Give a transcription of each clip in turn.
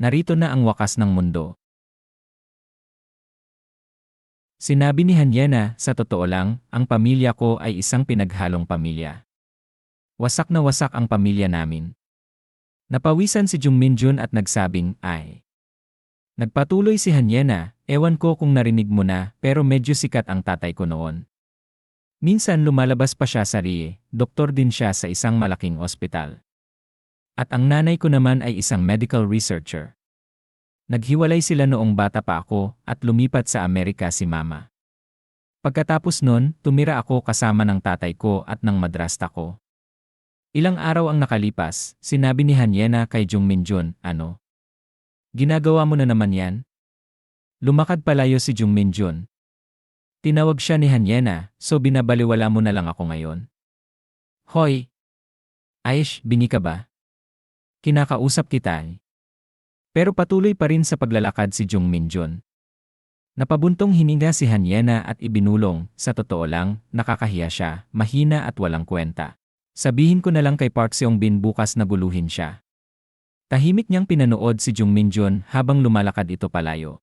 Narito na ang wakas ng mundo. Sinabi ni Hanyena, sa totoo lang, ang pamilya ko ay isang pinaghalong pamilya. Wasak na wasak ang pamilya namin. Napawisan si Jung Minjun at nagsabing, ay. Nagpatuloy si Hanyena, ewan ko kung narinig mo na, pero medyo sikat ang tatay ko noon. Minsan lumalabas pa siya sa RIE, doktor din siya sa isang malaking ospital. At ang nanay ko naman ay isang medical researcher. Naghiwalay sila noong bata pa ako at lumipat sa Amerika si mama. Pagkatapos nun, tumira ako kasama ng tatay ko at ng madrasta ko. Ilang araw ang nakalipas, sinabi ni Hanyena kay Jung Minjun, ano? Ginagawa mo na naman yan? Lumakad palayo si Jung Minjun. Tinawag siya ni Hanyena, so binabaliwala mo na lang ako ngayon. Hoy! Aish, bini ka ba? Kinakausap kita. Pero patuloy pa rin sa paglalakad si Jung Minjun. Napabuntong hininga si Hanyena at ibinulong, sa totoo lang, nakakahiya siya, mahina at walang kwenta. Sabihin ko na lang kay Park Seong-bin bukas na guluhin siya. Tahimik niyang pinanood si Jung Minjun habang lumalakad ito palayo.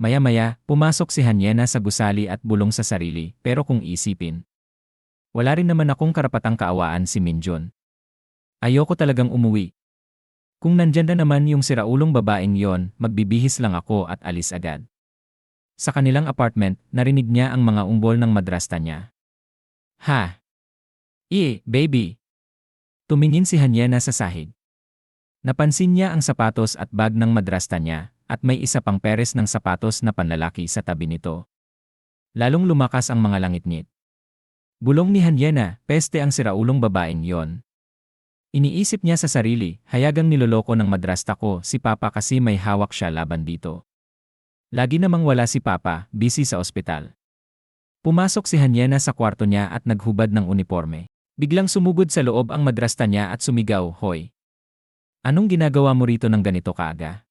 Maya-maya, pumasok si Hanyena sa gusali at bulong sa sarili, pero kung isipin. Wala rin naman akong karapatang kaawaan si Minjun. Ayoko talagang umuwi. Kung nandyan na naman yung siraulong babaeng yon, magbibihis lang ako at alis agad. Sa kanilang apartment, narinig niya ang mga umbol ng madrasta niya. Ha? Baby. Tumingin si Hanyena sa sahig. Napansin niya ang sapatos at bag ng madrasta niya, at may isa pang peres ng sapatos na panlalaki sa tabi nito. Lalong lumakas ang mga langit-ngit. Bulong ni Hanyena, peste ang siraulong babaeng yon. Iniisip niya sa sarili, hayagang niloloko ng madrasta ko si Papa kasi may hawak siya laban dito. Lagi namang wala si Papa, busy sa ospital. Pumasok si Hanyena sa kwarto niya at naghubad ng uniforme. Biglang sumugod sa loob ang madrasta niya at sumigaw, hoy. Anong ginagawa mo rito ng ganito kaaga?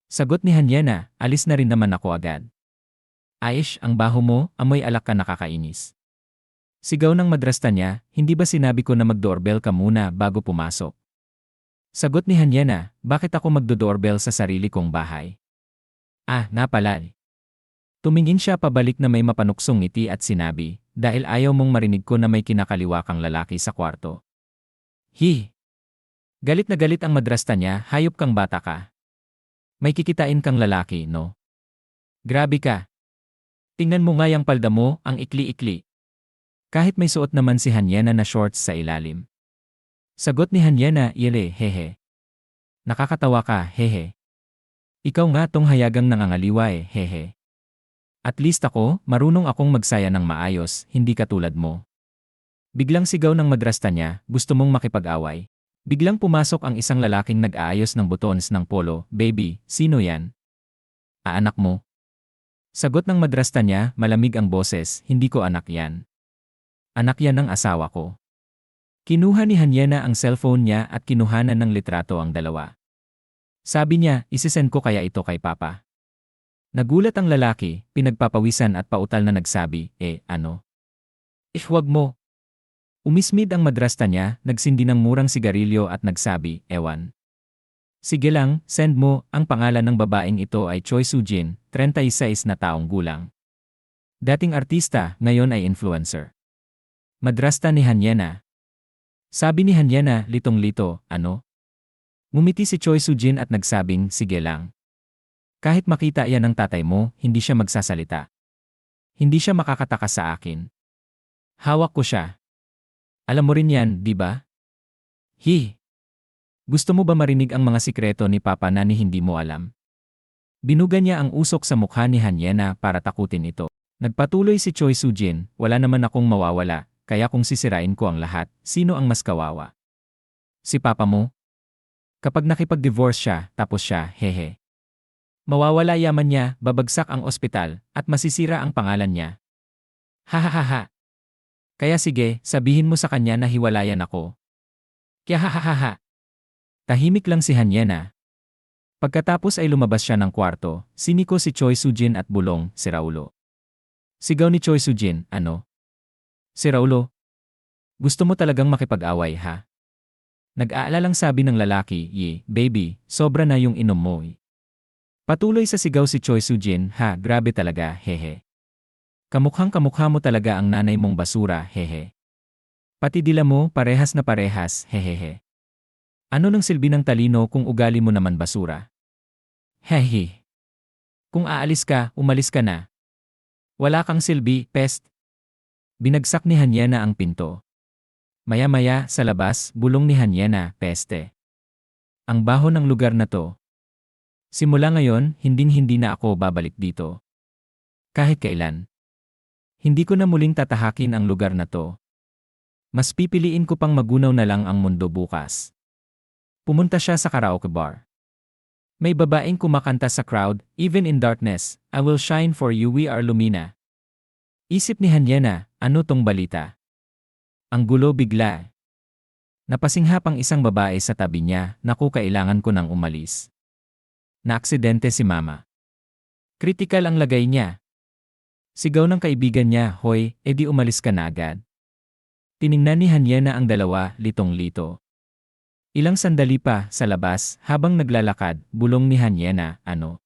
Sagot ni Hanyena, alis na rin naman ako agad. Aish, ang baho mo, amoy alak ka nakakainis. Sigaw ng madrasta niya, hindi ba sinabi ko na mag-doorbell ka muna bago pumasok? Sagot ni Hanyena, bakit ako magdo-doorbell sa sarili kong bahay? Napala. Tumingin siya pabalik na may mapanuksong ngiti at sinabi, dahil ayaw mong marinig ko na may kinakaliwa kang lalaki sa kwarto. Galit na galit ang madrasta niya, hayop kang bata ka. May kikitain kang lalaki, no? Grabe ka. Tingnan mo nga yung palda mo, ang ikli-ikli. Kahit may suot naman si Hanyena na shorts sa ilalim. Sagot ni Hanyena, hehe. Nakakatawa ka, hehe. Ikaw nga tong hayagang nangangaliwa hehe. At least ako, marunong akong magsaya ng maayos, hindi katulad mo. Biglang sigaw ng madrasta niya, gusto mong makipag-away. Biglang pumasok ang isang lalaking nag-aayos ng buttons ng polo, baby, sino yan? Anak mo? Sagot ng madrasta niya, malamig ang boses, hindi ko anak yan. Anak yan ng asawa ko. Kinuha ni Hanyena ang cellphone niya at kinuhanan ng litrato ang dalawa. Sabi niya, isisend ko kaya ito kay Papa. Nagulat ang lalaki, pinagpapawisan at pautal na nagsabi, ano? Wag mo. Umismid ang madrasta niya, nagsindi ng murang sigarilyo at nagsabi, ewan. Sige lang, send mo, ang pangalan ng babaeng ito ay Choi Soo-jin, 36 na taong gulang. Dating artista, ngayon ay influencer. Madrasta ni Hanyena. Sabi ni Hanyena, litong-lito, ano? Ngumiti si Choi Soo-jin at nagsabing, sige lang. Kahit makita yan ng tatay mo, hindi siya magsasalita. Hindi siya makakatakas sa akin. Hawak ko siya. Alam mo rin yan, di ba? Gusto mo ba marinig ang mga sikreto ni Papa na hindi mo alam? Binuga niya ang usok sa mukha ni Hanyena para takutin ito. Nagpatuloy si Choi Soo-jin, wala naman akong mawawala, kaya kung sisirain ko ang lahat, sino ang mas kawawa? Si Papa mo? Kapag nakipag-divorce siya, tapos siya, hehe. Mawawala yaman niya, babagsak ang ospital, at masisira ang pangalan niya. Hahaha. Kaya sige, sabihin mo sa kanya na hiwalayan ako. Kya hahaha. Tahimik lang si Hanyena. Pagkatapos ay lumabas siya ng kwarto, siniko si Choi Soo-jin at bulong, si Raulo. Sigaw ni Choi Soo-jin, ano? Si Raulo? Gusto mo talagang makipag-away ha? Nag-aalalang sabi ng lalaki, baby, sobra na yung inom mo. Patuloy sa sigaw si Choi Soo-jin, ha, grabe talaga, hehe. Kamukhang kamukha mo talaga ang nanay mong basura, hehe. Pati dila mo, parehas na parehas, hehehe. Ano nang silbi ng talino kung ugali mo naman basura? Hehe. Kung aalis ka, umalis ka na. Wala kang silbi, pest. Binagsak ni Hanyena ang pinto. Maya-maya, sa labas, bulong ni Hanyena, peste. Ang baho ng lugar na to. Simula ngayon, hinding-hindi na ako babalik dito. Kahit kailan. Hindi ko na muling tatahakin ang lugar na to. Mas pipiliin ko pang magunaw na lang ang mundo bukas. Pumunta siya sa karaoke bar. May babaeng kumakanta sa crowd, even in darkness, I will shine for you, we are Lumina. Isip ni Hanyena, ano tong balita? Ang gulo bigla. Napasinghap ang isang babae sa tabi niya, naku kailangan ko nang umalis. Naaksidente si mama. Kritikal ang lagay niya. Sigaw ng kaibigan niya, hoy, edi umalis ka na agad. Tiningnan ni Hanyena ang dalawa, litong-lito. Ilang sandali pa, sa labas, habang naglalakad, bulong ni Hanyena, ano?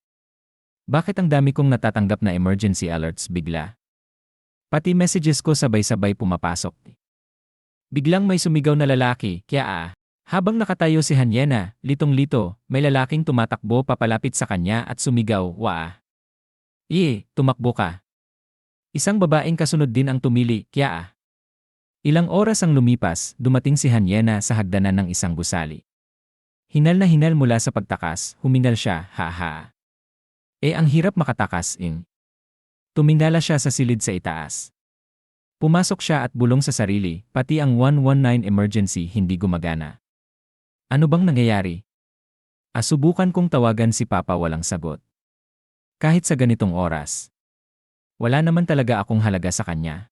Bakit ang dami kong natatanggap na emergency alerts bigla? Pati messages ko sabay-sabay pumapasok. Biglang may sumigaw na lalaki, kaya habang nakatayo si Hanyena, litong-lito, may lalaking tumatakbo papalapit sa kanya at sumigaw, waa. Tumakbo ka. Isang babaeng kasunod din ang tumili, kaya Ilang oras ang lumipas, dumating si Hanyena sa hagdanan ng isang gusali. Hinal na hinal mula sa pagtakas, humingal siya, ha. Ang hirap makatakas, Tumingala siya sa silid sa itaas. Pumasok siya at bulong sa sarili, pati ang 119 emergency hindi gumagana. Ano bang nangyayari? Subukan kong tawagan si Papa, walang sagot. Kahit sa ganitong oras. Wala naman talaga akong halaga sa kanya.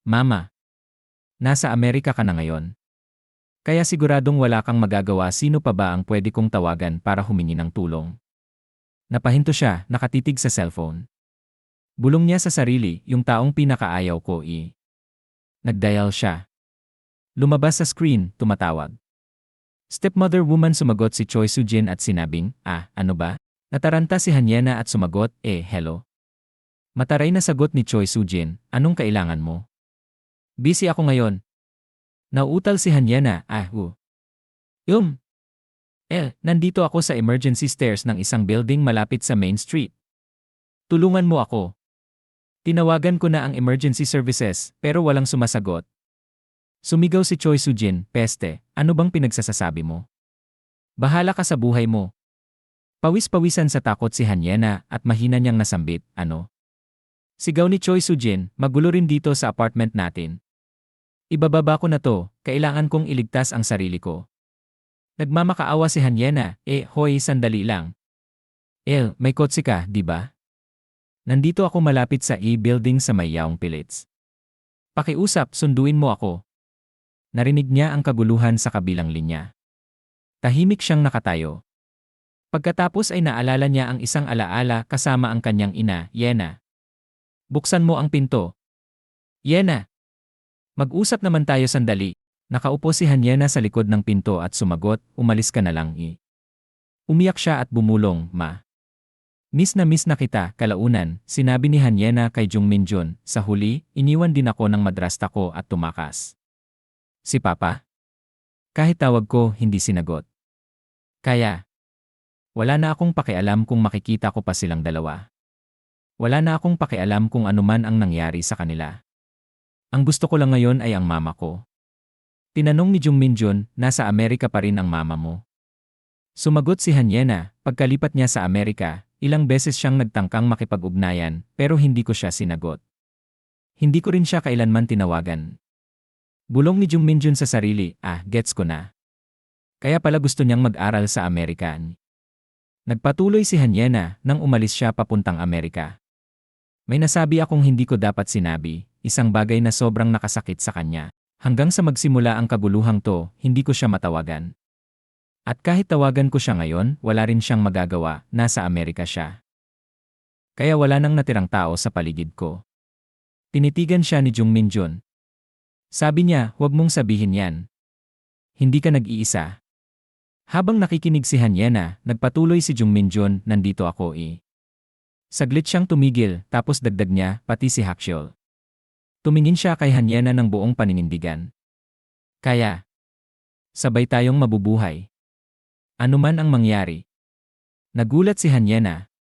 Mama. Nasa Amerika ka na ngayon. Kaya siguradong wala kang magagawa, sino pa ba ang pwede kong tawagan para humingi ng tulong? Napahinto siya, nakatitig sa cellphone. Bulong niya sa sarili, yung taong pinakaayaw ko. Nagdial siya. Lumabas sa screen, tumatawag. Stepmother woman, sumagot si Choi Soo-jin at sinabing, ano ba? Nataranta si Hanyena at sumagot, hello. Mataray na sagot ni Choi Soo-jin, anong kailangan mo? Busy ako ngayon. Nauutal si Hanyena, nandito ako sa emergency stairs ng isang building malapit sa Main Street. Tulungan mo ako. Tinawagan ko na ang emergency services, pero walang sumasagot. Sumigaw si Choi Soo-jin, peste, ano bang pinagsasasabi mo? Bahala ka sa buhay mo. Pawis-pawisan sa takot si Hanyena at mahina niyang nasambit, ano? Sigaw ni Choi Soo-jin, magulo rin dito sa apartment natin. Ibababa ko na to, kailangan kong iligtas ang sarili ko. Nagmamakaawa si Hanyena, hoy sandali lang. May kotse ka, di ba? Nandito ako malapit sa building sa may Yaong Pillits. Pakiusap, sunduin mo ako. Narinig niya ang kaguluhan sa kabilang linya. Tahimik siyang nakatayo. Pagkatapos ay naalala niya ang isang alaala kasama ang kanyang ina, Yena. Buksan mo ang pinto. Yena! Mag-usap naman tayo sandali. Nakaupo si Hanyena sa likod ng pinto at sumagot, umalis ka na lang. Umiyak siya at bumulong, ma. Miss na kita, kalaunan, sinabi ni Hanyena kay Jung Minjun, sa huli, iniwan din ako ng madrasta ko at tumakas. Si Papa? Kahit tawag ko, hindi sinagot. Kaya, wala na akong pakialam kung makikita ko pa silang dalawa. Wala na akong pakialam kung anuman ang nangyari sa kanila. Ang gusto ko lang ngayon ay ang mama ko. Tinanong ni Jung Minjun, nasa Amerika pa rin ang mama mo? Sumagot si Hanyena, pagkalipat niya sa Amerika, ilang beses siyang nagtangkang makipag-ugnayan, pero hindi ko siya sinagot. Hindi ko rin siya kailanman tinawagan. Bulong ni Jung Minjun sa sarili, gets ko na. Kaya pala gusto niyang mag-aral sa Amerika. Nagpatuloy si Hanyena nang umalis siya papuntang Amerika. May nasabi akong hindi ko dapat sinabi, isang bagay na sobrang nakasakit sa kanya. Hanggang sa magsimula ang kaguluhang to, hindi ko siya matawagan. At kahit tawagan ko siya ngayon, wala rin siyang magagawa, nasa Amerika siya. Kaya wala nang natirang tao sa paligid ko. Tinitigan siya ni Jung Minjun. Sabi niya, huwag mong sabihin yan. hindi ka nag-iisa. Habang nakikinig si Hanyena, nagpatuloy si Jung Minjun, nandito ako eh. Saglit siyang tumigil, tapos dagdag niya, pati si Hakshyol. Tumingin siya kay Hanyena ng buong paninindigan. Kaya, sabay tayong mabubuhay. Ano man ang mangyari. Nagulat si Hanyena.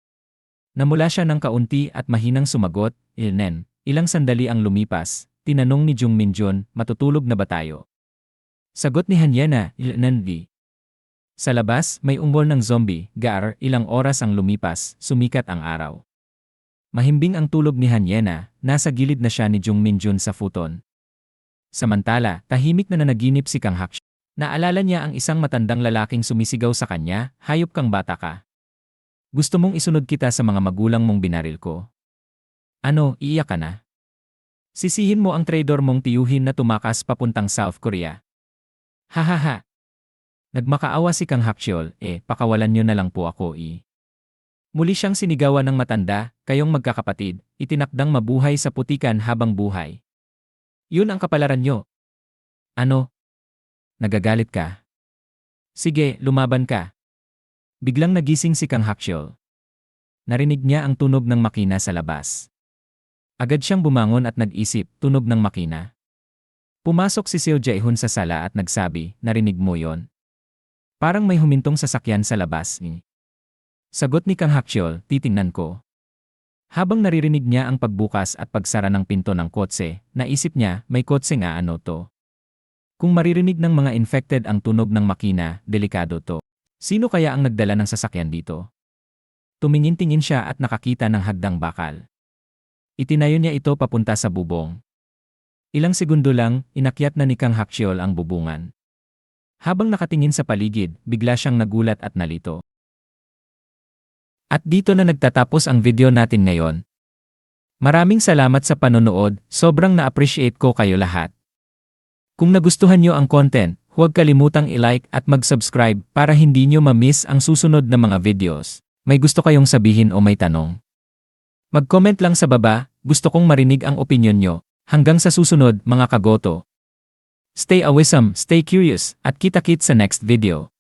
Namula siya ng kaunti at mahinang sumagot, Ilnen, ilang sandali ang lumipas, tinanong ni Jung Minjun, matutulog na ba tayo? Sagot ni Hanyena, Ilnen di. Sa labas, may ungol ng zombie, ilang oras ang lumipas, sumikat ang araw. Mahimbing ang tulog ni Hanyena, nasa gilid na siya ni Jung Minjun sa futon. Samantala, tahimik na nanaginip si Kang Hakshyol. Naalala niya ang isang matandang lalaking sumisigaw sa kanya, hayop kang bata ka. Gusto mong isunod kita sa mga magulang mong binaril ko. Ano, iiyak ka na? Sisihin mo ang traidor mong tiyuhin na tumakas papuntang South Korea. Hahaha. Nagmakaawa si Kang Hakshyol, pakawalan niyo na lang po ako Muli siyang sinigawan ng matanda, kayong magkakapatid, itinakdang mabuhay sa putikan habang buhay. Yun ang kapalaran niyo. Ano? Nagagalit ka? Sige, lumaban ka. Biglang nagising si Kang Hakshyol. Narinig niya ang tunog ng makina sa labas. Agad siyang bumangon at nag-isip, tunog ng makina. Pumasok si Seo Jae-hun sa sala at nagsabi, narinig mo yon? Parang may humintong sasakyan sa labas Sagot ni Kang Hakshyol, titingnan ko. Habang naririnig niya ang pagbukas at pagsara ng pinto ng kotse, naisip niya, may kotse nga ano to. Kung maririnig ng mga infected ang tunog ng makina, delikado to. Sino kaya ang nagdala ng sasakyan dito? Tumingin-tingin siya at nakakita ng hagdang bakal. Itinayo niya ito papunta sa bubong. Ilang segundo lang, inakyat na ni Kang Hakshyol ang bubungan. Habang nakatingin sa paligid, bigla siyang nagulat at nalito. At dito na nagtatapos ang video natin ngayon. Maraming salamat sa panonood, sobrang na-appreciate ko kayo lahat. Kung nagustuhan nyo ang content, huwag kalimutang i-like at mag-subscribe para hindi nyo ma-miss ang susunod na mga videos. May gusto kayong sabihin o may tanong? Mag-comment lang sa baba, gusto kong marinig ang opinyon nyo. Hanggang sa susunod, mga kagoto. Stay awesome, stay curious, at kita-kits sa next video.